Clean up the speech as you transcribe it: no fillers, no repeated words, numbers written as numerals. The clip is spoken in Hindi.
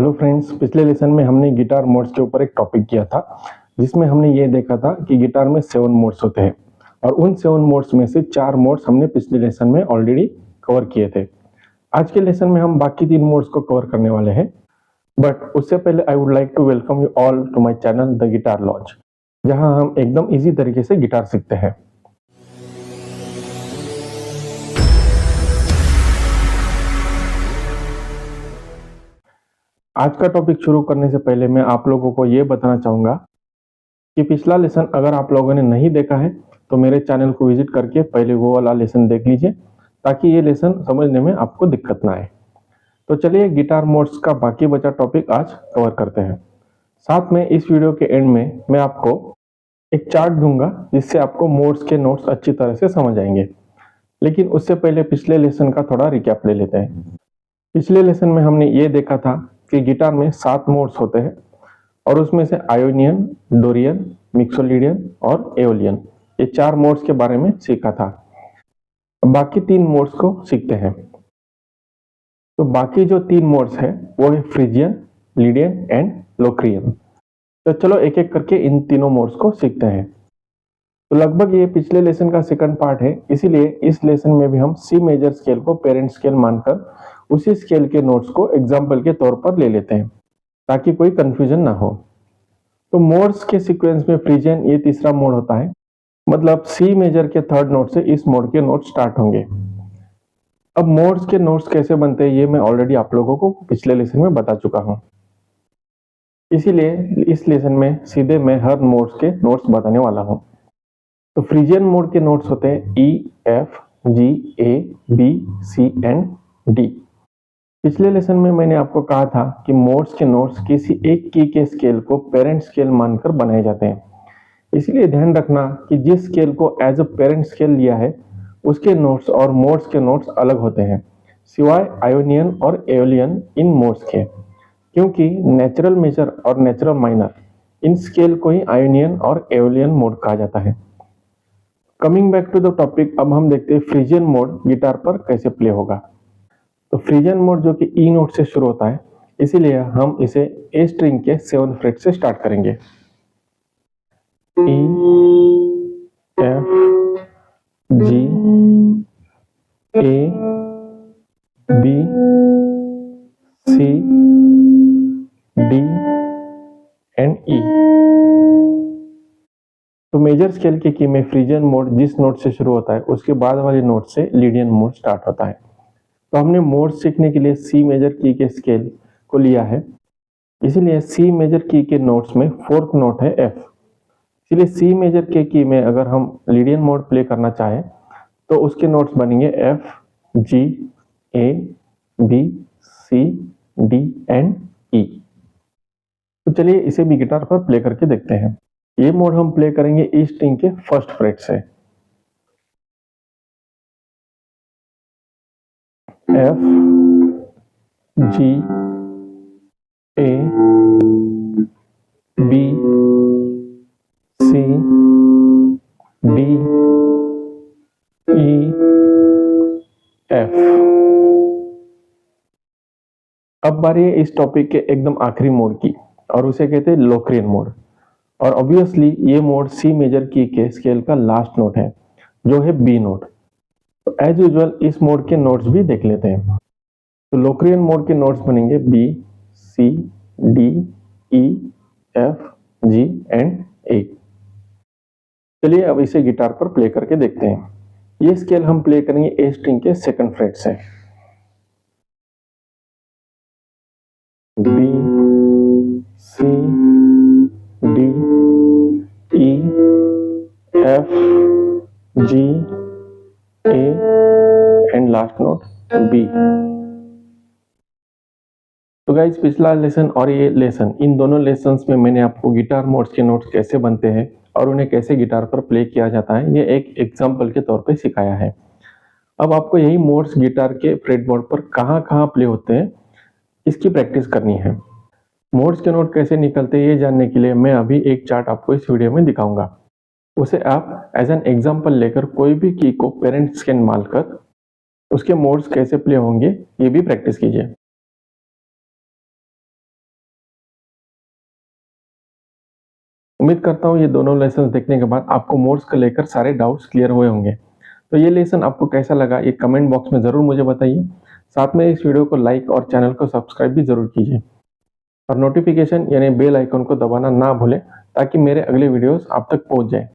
हेलो फ्रेंड्स, पिछले लेसन में हमने गिटार मोड्स के ऊपर एक टॉपिक किया था जिसमें हमने ये देखा था कि गिटार में 7 मोड्स होते हैं और उन 7 मोड्स में से 4 मोड्स हमने पिछले लेसन में ऑलरेडी कवर किए थे। आज के लेसन में हम बाकी 3 मोड्स को कवर करने वाले हैं, बट उससे पहले I would like to welcome you all to my channel the guitar launch, जहाँ हम एकदम ईजी तरीके से गिटार सीखते हैं। आज का टॉपिक शुरू करने से पहले मैं आप लोगों को ये बताना चाहूँगा कि पिछला लेसन अगर आप लोगों ने नहीं देखा है तो मेरे चैनल को विजिट करके पहले वो वाला लेसन देख लीजिए ताकि ये लेसन समझने में आपको दिक्कत ना आए। तो चलिए गिटार मोड्स का बाकी बचा टॉपिक आज कवर करते हैं। साथ में इस वीडियो के एंड में मैं आपको एक चार्ट दूंगा जिससे आपको मोड्स के नोट्स अच्छी तरह से समझ आएंगे। लेकिन उससे पहले पिछले लेसन का थोड़ा रिकैप ले लेते हैं। पिछले लेसन में हमने ये देखा था कि गिटार में 7 मोड्स होते हैं और उसमें से आयोनियन, डोरियन, मिक्सोलिडियन और एओलियन, ये 4 मोड्स के बारे में सीखा था। बाकी 3 मोड्स को सीखते हैं। तो बाकी जो 3 मोड्स है वो है फ्रिजियन, लीडियन एंड लोक्रियन। तो चलो एक एक करके इन तीनों मोड्स को सीखते हैं। तो लगभग ये पिछले लेसन का सेकंड पार्ट है, इसीलिए इस लेसन में भी हम सी मेजर स्केल को पेरेंट स्केल मानकर उसी स्केल के नोट्स को एग्जाम्पल के तौर पर ले लेते हैं ताकि कोई कंफ्यूजन ना हो। तो मोड्स के सीक्वेंस में फ्रिजियन ये तीसरा मोड होता है, मतलब सी मेजर के थर्ड नोट से इस मोड के नोट स्टार्ट होंगे। अब मोड्स के नोट्स कैसे बनते हैं ये मैं ऑलरेडी आप लोगों को पिछले लेसन में बता चुका हूं, इसीलिए इस लेसन में सीधे मैं हर मोड्स के नोट्स बताने वाला हूं। तो फ्रिजियन मोड के नोट्स होते हैं E, F, G, A, B, C and D. पिछले लेसन में मैंने आपको कहा था कि मोड्स के नोट्स किसी एक की के स्केल को पेरेंट स्केल मानकर बनाए जाते हैं। इसलिए ध्यान रखना कि जिस स्केल को एज अ पेरेंट स्केल लिया है उसके नोट्स और मोड्स के नोट्स अलग होते हैं, सिवाय आयोनियन और एओलियन इन मोड्स के, क्योंकि नेचुरल मेजर और नेचुरल माइनर इन स्केल को ही आयोनियन और एओलियन मोड कहा जाता है। Coming back to the topic, अब हम देखते हैं फ्रिजियन मोड गिटार पर कैसे प्ले होगा। तो फ्रिजियन मोड जो कि ई नोट से शुरू होता है, इसीलिए हम इसे ए स्ट्रिंग के 7 फ्रेट से स्टार्ट करेंगे। E, F, G, A, B, C, D and E. तो मेजर स्केल के की में फ्रिजियन मोड जिस नोट से शुरू होता है उसके बाद वाले नोट से लीडियन मोड स्टार्ट होता है। तो हमने मोड सीखने के लिए सी मेजर की के स्केल को लिया है, इसीलिए सी मेजर की के नोट्स में 4th नोट है एफ। इसलिए सी मेजर के की में अगर हम लीडियन मोड प्ले करना चाहें तो उसके नोट्स बनेंगे F, G, A, B, C, D and E. तो चलिए इसे भी गिटार पर प्ले करके देखते हैं। ये मोड हम प्ले करेंगे ई स्ट्रिंग के फर्स्ट फ्रेट से। F, G, A, B, C, D, E, F. अब बारी है इस टॉपिक के एकदम आखिरी मोड की और उसे कहते हैं लोक्रियन मोड। और ऑब्वियसली ये मोड सी मेजर की के स्केल का लास्ट नोट है जो है बी नोट। तो एज यूजुअल इस मोड के नोट्स भी देख लेते हैं। तो लोक्रियन मोड के नोट्स बनेंगे B, C, D, E, F, G and A. चलिए अब इसे गिटार पर प्ले करके देखते हैं। ये स्केल हम प्ले करेंगे ए स्ट्रिंग के सेकंड फ्रेट से। B, C, D, E, F, G, A and last note B. तो गाइज पिछला लेसन और ये लेसन, इन दोनों लेसन्स में मैंने आपको गिटार मोड्स के नोट्स कैसे बनते हैं और उन्हें कैसे गिटार पर प्ले किया जाता है ये एक एग्जाम्पल के तौर पे सिखाया है। अब आपको यही मोड्स गिटार के फ्रेटबोर्ड पर कहाँ प्ले होते हैं इसकी प्रैक्टिस करनी है। मोड्स के नोट कैसे निकलते हैं ये जानने के लिए मैं अभी एक चार्ट आपको इस वीडियो में दिखाऊंगा। उसे आप एज एन एग्जाम्पल लेकर कोई भी की को पेरेंट स्केल मानकर उसके मोड्स कैसे प्ले होंगे ये भी प्रैक्टिस कीजिए। उम्मीद करता हूँ ये दोनों लेसन देखने के बाद आपको मोड्स को लेकर सारे डाउट्स क्लियर हुए होंगे। तो ये लेसन आपको कैसा लगा ये कमेंट बॉक्स में ज़रूर मुझे बताइए। साथ में इस वीडियो को लाइक और चैनल को सब्सक्राइब भी ज़रूर कीजिए और नोटिफिकेशन यानी बेल आइकन को दबाना ना भूलें ताकि मेरे अगले वीडियोस आप तक पहुंच जाए।